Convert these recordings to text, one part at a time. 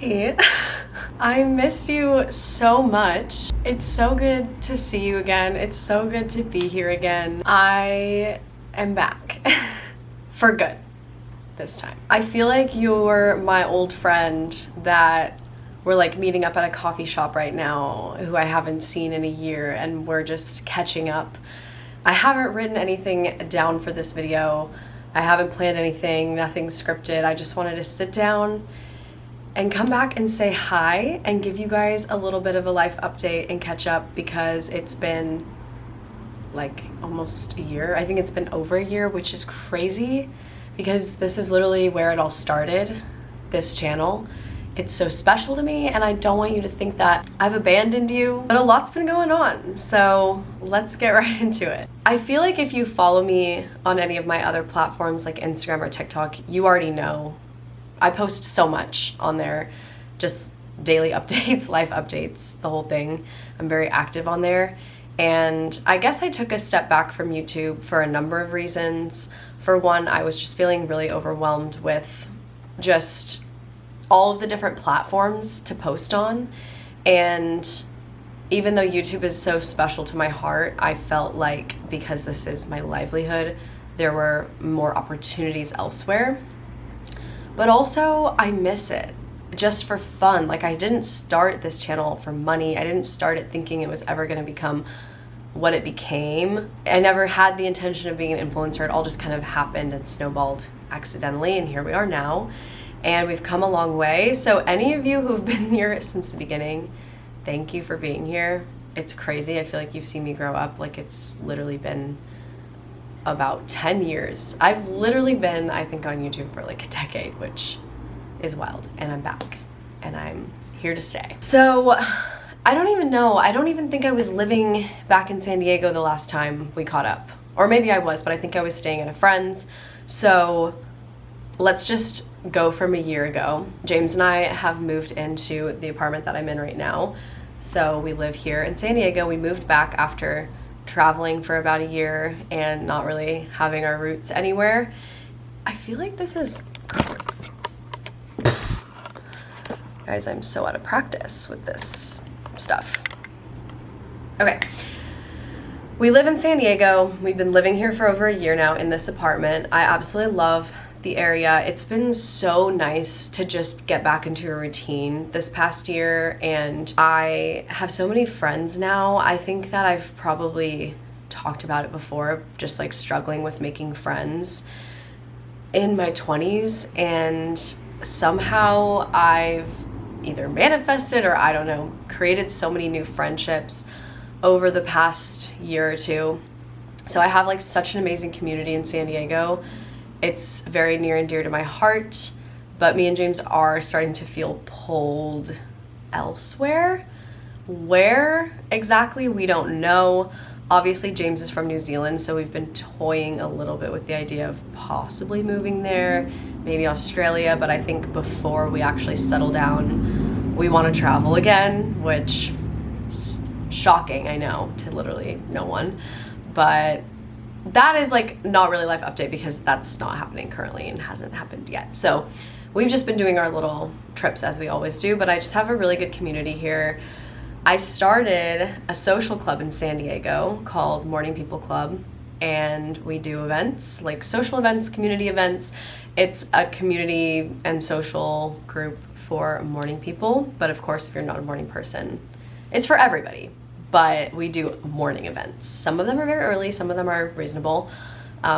Hi. I missed you so much. It's so good to see you again. It's so good to be here again. I am back for good this time. I feel like you're my old friend that we're like meeting up at a coffee shop right now who I haven't seen in a year, and we're just catching up. I haven't written anything down for this video. I haven't planned anything, nothing's scripted. I just wanted to sit down and come back and say hi and give you guys a little bit of a life update and catch up, because it's been like almost a year. I think it's been over a year, which is crazy because this is literally where it all started, this channel. It's so special to me, and I don't want you to think that I've abandoned you, but a lot's been going on, so let's get right into it. I feel like if you follow me on any of my other platforms like Instagram or TikTok, you already know I post so much on there, just daily updates, life updates, the whole thing. I'm very active on there. And I guess I took a step back from YouTube for a number of reasons. For one, I was just feeling really overwhelmed with just all of the different platforms to post on. And even though YouTube is so special to my heart, I felt like because this is my livelihood, there were more opportunities elsewhere. But also, I miss it just for fun. Like, I didn't start this channel for money. I didn't start it thinking it was ever going to become what it became. I never had the intention of being an influencer. It all just kind of happened and snowballed accidentally, and here we are now. And we've come a long way. So any of you who've been here since the beginning, thank you for being here. It's crazy. I feel like you've seen me grow up. Like, it's literally been about 10 years. I've literally been, I think, on YouTube for like a decade, which is wild. And I'm back, and I'm here to stay. So I don't even know. I don't even think I was living back in San Diego the last time we caught up. Or maybe I was, but I think I was staying at a friend's. So let's just go from a year ago. James and I have moved into the apartment that I'm in right now. So we live here in San Diego. We moved back after traveling for about a year and not really having our roots anywhere. I feel like this is... Guys, I'm so out of practice with this stuff. Okay. We live in San Diego. We've been living here for over a year now in this apartment. I absolutely love the area. It's been so nice to just get back into a routine this past year, and I have so many friends now. I think that I've probably talked about it before, just like struggling with making friends in my 20s, and somehow I've either manifested or, I don't know, created so many new friendships over the past year or two. So I have like such an amazing community in San Diego. It's very near and dear to my heart, but me and James are starting to feel pulled elsewhere. Where exactly, we don't know. Obviously, James is from New Zealand, so we've been toying a little bit with the idea of possibly moving there, maybe Australia, but I think before we actually settle down, we want to travel again, which is shocking, I know, to literally no one, but that is like not really life update because that's not happening currently and hasn't happened yet. So we've just been doing our little trips as we always do, but I just have a really good community here. I started a social club in San Diego called Morning People Club, and we do events, like social events, community events. It's a community and social group for morning people, but of course, if you're not a morning person, it's for everybody. But we do morning events. Some of them are very early, some of them are reasonable.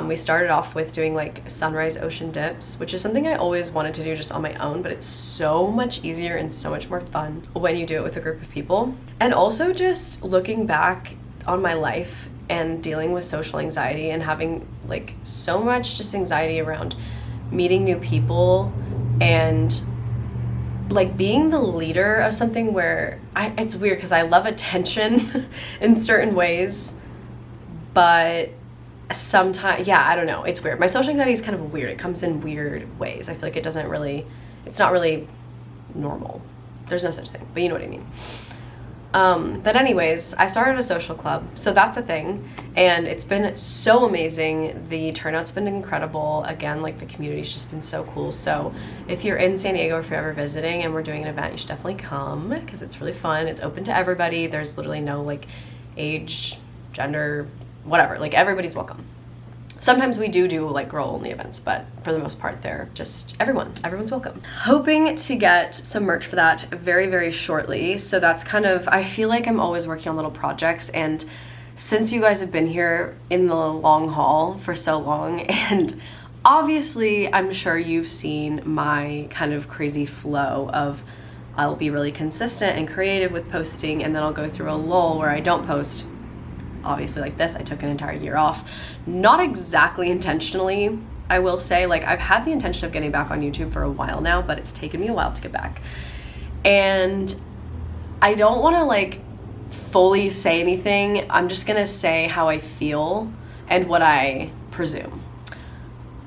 We started off with doing like sunrise ocean dips, which is something I always wanted to do just on my own, but it's so much easier and so much more fun when you do it with a group of people. And also just looking back on my life and dealing with social anxiety and having like so much just anxiety around meeting new people and like being the leader of something where it's weird because I love attention in certain ways, but sometimes, yeah, I don't know, it's weird. My social anxiety is kind of weird. It comes in weird ways. I feel like it's not really normal. There's no such thing, but you know what I mean. But anyways, I started a social club, so that's a thing, and it's been so amazing. The turnout's been incredible. Again, like the community's just been so cool. So if you're in San Diego, if you're ever visiting and we're doing an event, you should definitely come because it's really fun. It's open to everybody. There's literally no like age, gender, whatever. Like everybody's welcome. Sometimes we do like girl-only events, but for the most part, they're just everyone's welcome. Hoping to get some merch for that very, very shortly. So that's kind of, I feel like I'm always working on little projects, and since you guys have been here in the long haul for so long, and obviously I'm sure you've seen my kind of crazy flow of I'll be really consistent and creative with posting, and then I'll go through a lull where I don't post. Obviously like this, I took an entire year off. Not exactly intentionally, I will say. Like I've had the intention of getting back on YouTube for a while now, but it's taken me a while to get back. And I don't want to like fully say anything. I'm just gonna say how I feel and what I presume.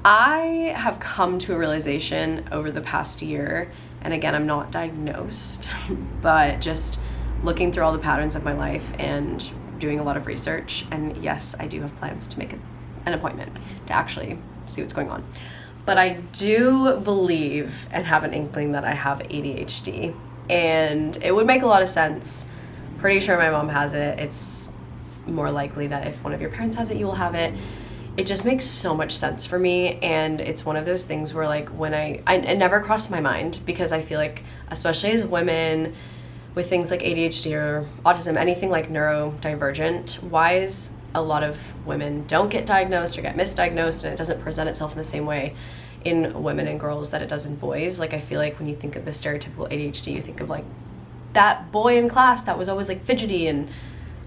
I have come to a realization over the past year, and again, I'm not diagnosed, but just looking through all the patterns of my life and doing a lot of research, and yes, I do have plans to make an appointment to actually see what's going on. But I do believe and have an inkling that I have ADHD, and it would make a lot of sense. Pretty sure my mom has it. It's more likely that if one of your parents has it, you will have it. It just makes so much sense for me, and it's one of those things where like when it never crossed my mind, because I feel like, especially as women, with things like ADHD or autism, anything like neurodivergent wise, a lot of women don't get diagnosed or get misdiagnosed, and it doesn't present itself in the same way in women and girls that it does in boys. Like I feel like when you think of the stereotypical ADHD, you think of like that boy in class that was always like fidgety and,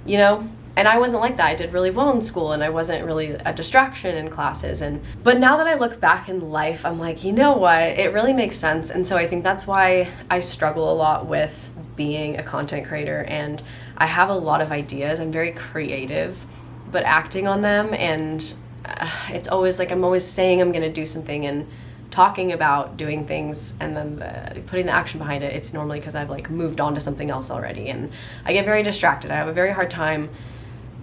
you know, and I wasn't like that. I did really well in school, and I wasn't really a distraction in classes. But now that I look back in life, I'm like, you know what? It really makes sense. And so I think that's why I struggle a lot with being a content creator, and I have a lot of ideas. I'm very creative, but acting on them, and it's always like I'm always saying I'm gonna do something and talking about doing things, and then putting the action behind it, it's normally because I've like moved on to something else already, and I get very distracted. I have a very hard time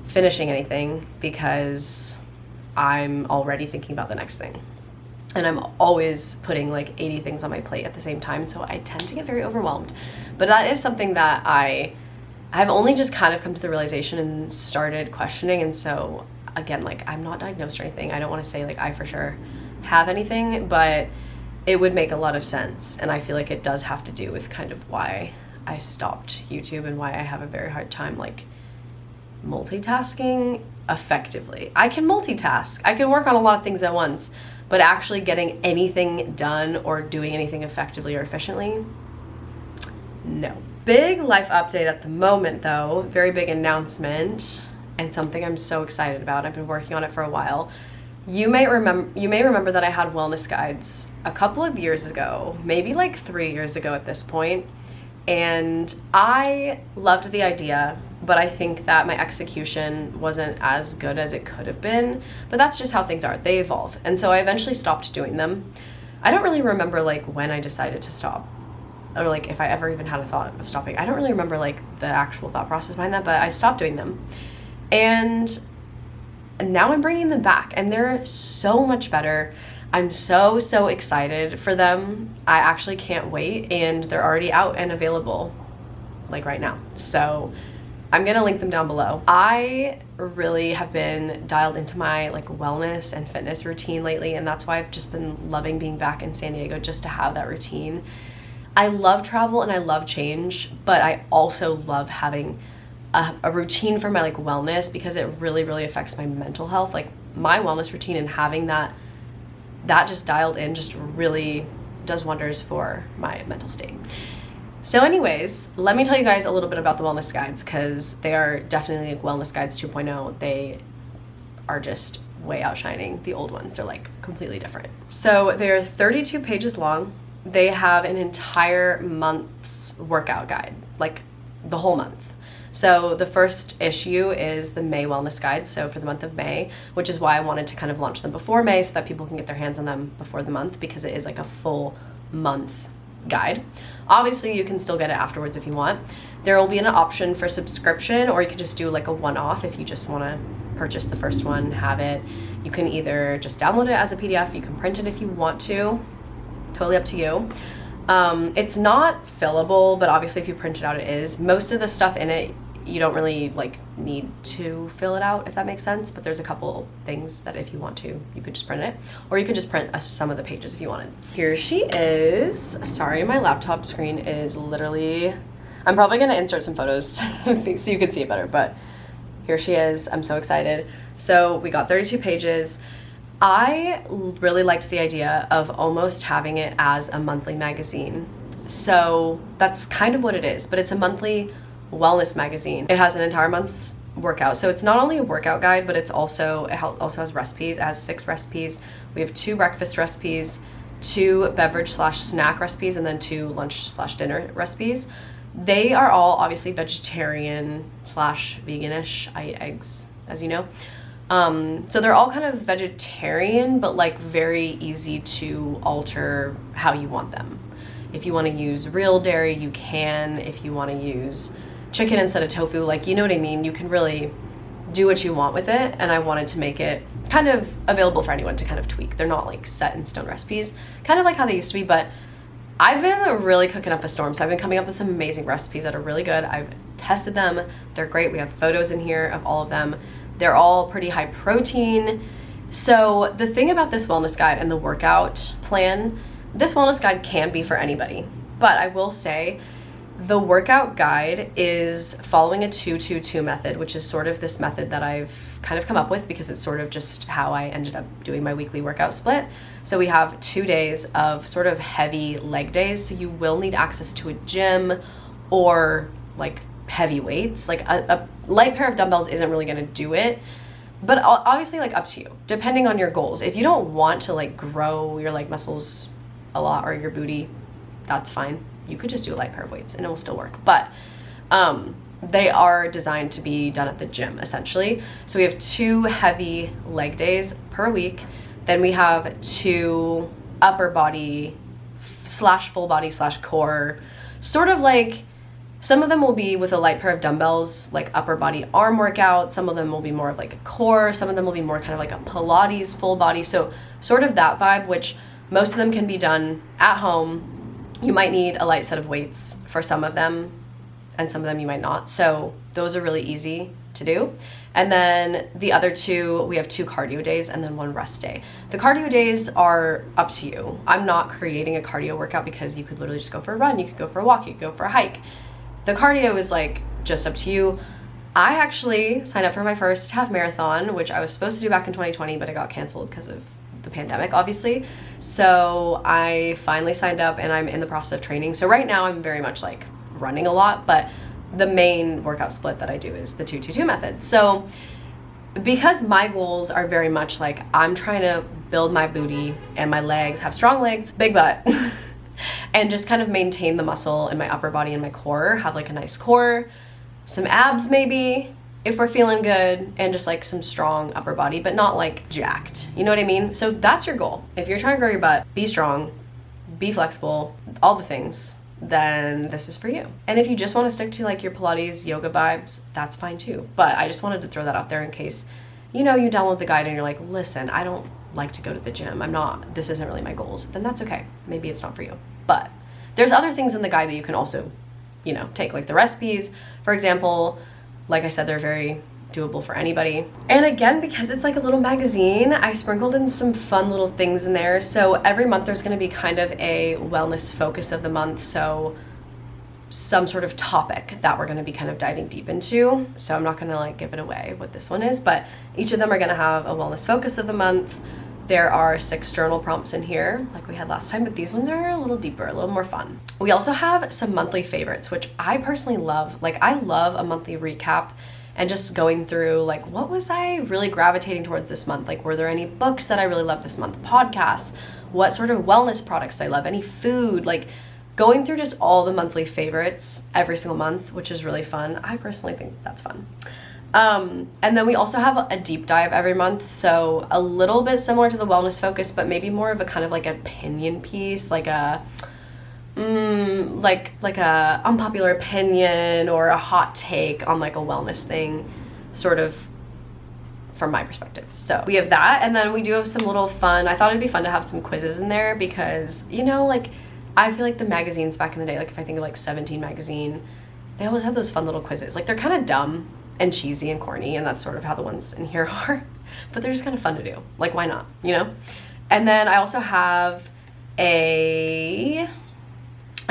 finishing anything because I'm already thinking about the next thing, and I'm always putting like 80 things on my plate at the same time, so I tend to get very overwhelmed. But that is something that I've only just kind of come to the realization and started questioning. And so again, like I'm not diagnosed or anything. I don't want to say like I for sure have anything, but it would make a lot of sense, and I feel like it does have to do with kind of why I stopped YouTube and why I have a very hard time like multitasking effectively. I can multitask. I can work on a lot of things at once, but actually getting anything done or doing anything effectively or efficiently, no. Big life update at the moment though, very big announcement, and something I'm so excited about. I've been working on it for a while. You may remember that I had wellness guides a couple of years ago, maybe like 3 years ago at this point, and I loved the idea, but I think that my execution wasn't as good as it could have been. But that's just how things are. They evolve. And so I eventually stopped doing them. I don't really remember like when I decided to stop, or like if I ever even had a thought of stopping. I don't really remember like the actual thought process behind that, but I stopped doing them. And now I'm bringing them back, and they're so much better. I'm so excited for them. I actually can't wait, and they're already out and available like right now. So I'm gonna link them down below. I really have been dialed into my like wellness and fitness routine lately, and that's why I've just been loving being back in San Diego, just to have that routine. I love travel and I love change, but I also love having a routine for my like wellness, because it really affects my mental health. Like my wellness routine and having that just dialed in just really does wonders for my mental state. So anyways, let me tell you guys a little bit about the wellness guides, because they are definitely like wellness guides 2.0. They are just way outshining the old ones. They're like completely different. So they're 32 pages long. They have an entire month's workout guide, like the whole month. So the first issue is the May wellness guide, so for the month of May, which is why I wanted to kind of launch them before May so that people can get their hands on them before the month, because it is like a full month guide. Obviously, you can still get it afterwards if you want. There will be an option for subscription, or you could just do like a one-off if you just want to purchase the first one, have it. You can either just download it as a PDF, you can print it if you want to, totally up to you. It's not fillable, but obviously if you print it out, it is. Most of the stuff in it, you don't really like need to fill it out, if that makes sense, but there's a couple things that if you want to, you could just print it, or you could just print some of the pages if you wanted. Here she is. Sorry, my laptop screen is literally, I'm probably gonna insert some photos so you can see it better, but here she is. I'm so excited. So we got 32 pages. I really liked the idea of almost having it as a monthly magazine. So that's kind of what it is, but it's a monthly wellness magazine. It has an entire month's workout. So it's not only a workout guide, but it also has recipes. It has 6 recipes. We have 2 breakfast recipes, 2 beverage/snack recipes, and then 2 lunch/dinner recipes. They are all obviously vegetarian/veganish. I eat eggs, as you know. So they're all kind of vegetarian, but like very easy to alter how you want them. If you want to use real dairy, you can. If you want to use chicken instead of tofu, like, you know what I mean? You can really do what you want with it. And I wanted to make it kind of available for anyone to kind of tweak. They're not like set in stone recipes, kind of like how they used to be, but I've been really cooking up a storm. So I've been coming up with some amazing recipes that are really good. I've tested them. They're great. We have photos in here of all of them. They're all pretty high protein. So the thing about this wellness guide and the workout plan, this wellness guide can be for anybody. But I will say the workout guide is following a 2-2-2 method, which is sort of this method that I've kind of come up with because it's sort of just how I ended up doing my weekly workout split. So we have 2 days of sort of heavy leg days. So you will need access to a gym or like heavy weights. Like a light pair of dumbbells isn't really going to do it, but obviously like up to you, depending on your goals. If you don't want to like grow your leg muscles a lot or your booty, that's fine. You could just do a light pair of weights and it will still work. But they are designed to be done at the gym, essentially. So we have 2 heavy leg days per week. Then we have 2 upper body / full body / core, sort of like, some of them will be with a light pair of dumbbells, like upper body arm workout. Some of them will be more of like a core. Some of them will be more kind of like a Pilates full body. So sort of that vibe, which most of them can be done at home. You might need a light set of weights for some of them, and some of them you might not. So those are really easy to do. And then the other 2, we have 2 cardio days and then 1 rest day. The cardio days are up to you. I'm not creating a cardio workout because you could literally just go for a run. You could go for a walk. You could go for a hike. The cardio is like just up to you. I actually signed up for my first half marathon, which I was supposed to do back in 2020, but it got canceled because of the pandemic, obviously. So I finally signed up and I'm in the process of training. So right now I'm very much like running a lot, but the main workout split that I do is the 2-2-2 method. So because my goals are very much like, I'm trying to build my booty and my legs, have strong legs, big butt, and just kind of maintain the muscle in my upper body and my core, have like a nice core, some abs maybe, if we're feeling good, and just like some strong upper body, but not like jacked. You know what I mean? So if that's your goal, if you're trying to grow your butt, be strong, be flexible, all the things, then this is for you. And if you just want to stick to like your Pilates yoga vibes, that's fine too. But I just wanted to throw that out there in case, you know, you download the guide and you're like, listen, I don't like to go to the gym. This isn't really my goals. Then that's okay. Maybe it's not for you. But there's other things in the guide that you can also, you know, take, like the recipes, for example. Like I said, they're very doable for anybody. And again, because it's like a little magazine, I sprinkled in some fun little things in there. So every month there's going to be kind of a wellness focus of the month. So some sort of topic that we're going to be kind of diving deep into. So I'm not going to like give it away what this one is, but each of them are going to have a wellness focus of the month. There are 6 journal prompts in here, like we had last time, but these ones are a little deeper, a little more fun. We also have some monthly favorites, which I personally love. Like, I love a monthly recap and just going through, like, what was I really gravitating towards this month? Like, were there any books that I really loved this month? Podcasts? What sort of wellness products I love? Any food? Like, going through just all the monthly favorites every single month, which is really fun. I personally think that's fun. And then we also have a deep dive every month. So a little bit similar to the wellness focus, but maybe more of a kind of like opinion piece, like a, like a unpopular opinion or a hot take on like a wellness thing, sort of from my perspective. So we have that, and then we do have some little fun. I thought it'd be fun to have some quizzes in there because, you know, like I feel like the magazines back in the day, like if I think of like 17 magazine, they always have those fun little quizzes. Like they're kind of dumb and cheesy and corny, and that's sort of how the ones in here are, but they're just kind of fun to do. Like, why not, you know? And then I also have I've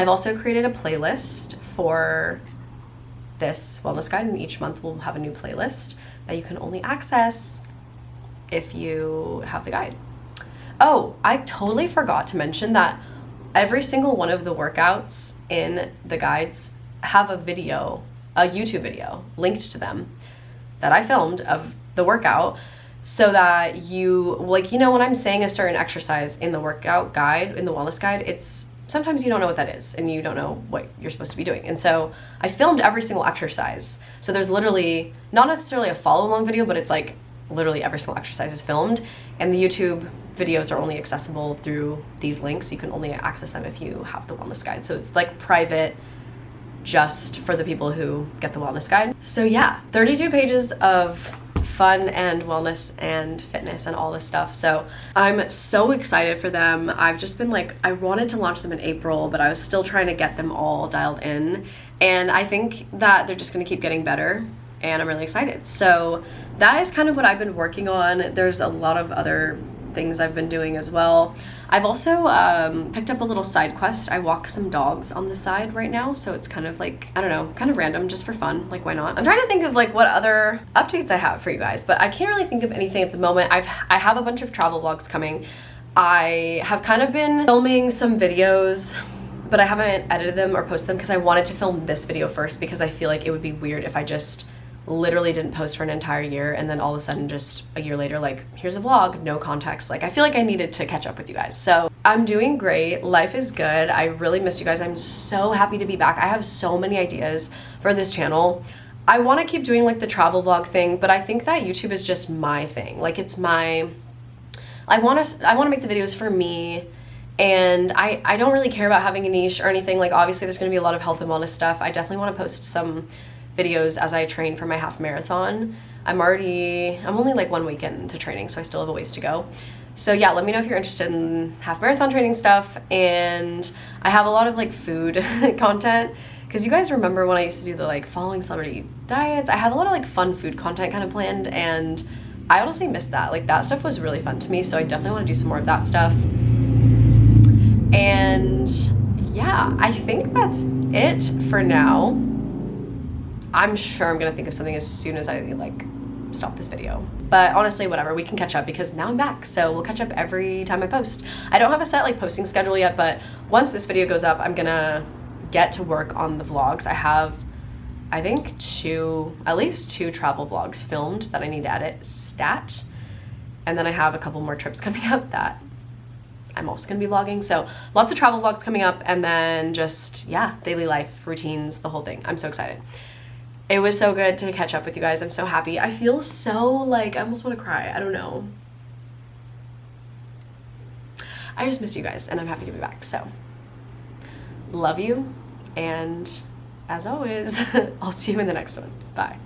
also created a playlist for this wellness guide, and each month we'll have a new playlist that you can only access if you have the guide. Oh, I totally forgot to mention that every single one of the workouts in the guides have a YouTube video linked to them that I filmed of the workout, so that you, like, you know, when I'm saying a certain exercise in the workout guide, in the wellness guide, it's sometimes you don't know what that is and you don't know what you're supposed to be doing. And so I filmed every single exercise. So there's literally not necessarily a follow along video, but it's like literally every single exercise is filmed, and the YouTube videos are only accessible through these links. You can only access them if you have the wellness guide. So it's like private just for the people who get the wellness guide. So yeah, 32 pages of fun and wellness and fitness and all this stuff. So I'm so excited for them. I've just been like, I wanted to launch them in April, but I was still trying to get them all dialed in. And I think that they're just gonna keep getting better, and I'm really excited. So that is kind of what I've been working on. There's a lot of other things I've been doing as well. I've also picked up a little side quest. I walk some dogs on the side right now, so it's kind of like, I don't know, kind of random, just for fun, like why not? I'm trying to think of like what other updates I have for you guys, but I can't really think of anything at the moment. I have a bunch of travel vlogs coming. I have kind of been filming some videos, but I haven't edited them or posted them because I wanted to film this video first, because I feel like it would be weird if I just literally didn't post for an entire year and then all of a sudden just a year later, like, here's a vlog, no context. Like, I feel like I needed to catch up with you guys. So I'm doing great. Life is good. I really missed you guys. I'm so happy to be back. I have so many ideas for this channel. I want to keep doing like the travel vlog thing, but I think that YouTube is just my thing. Like, it's my, I want to make the videos for me. And I don't really care about having a niche or anything. Like, obviously there's going to be a lot of health and wellness stuff. I definitely want to post some videos as I train for my half marathon. I'm only like 1 week into training, so I still have a ways to go. So yeah, let me know if you're interested in half marathon training stuff. And I have a lot of like food content, because you guys remember when I used to do the like following celebrity diets. I have a lot of like fun food content kind of planned, and I honestly missed that. Like, that stuff was really fun to me, so I definitely want to do some more of that stuff. And yeah, I think that's it for now. I'm sure I'm gonna think of something as soon as I like stop this video. But honestly, whatever, we can catch up because now I'm back. So we'll catch up every time I post. I don't have a set like posting schedule yet, but once this video goes up, I'm gonna get to work on the vlogs. I have, I think at least two travel vlogs filmed that I need to edit stat. And then I have a couple more trips coming up that I'm also gonna be vlogging. So lots of travel vlogs coming up, and then just, yeah, daily life, routines, the whole thing. I'm so excited. It was so good to catch up with you guys. I'm so happy. I feel so like, I almost want to cry. I don't know. I just miss you guys, and I'm happy to be back. So love you, and as always, I'll see you in the next one. Bye.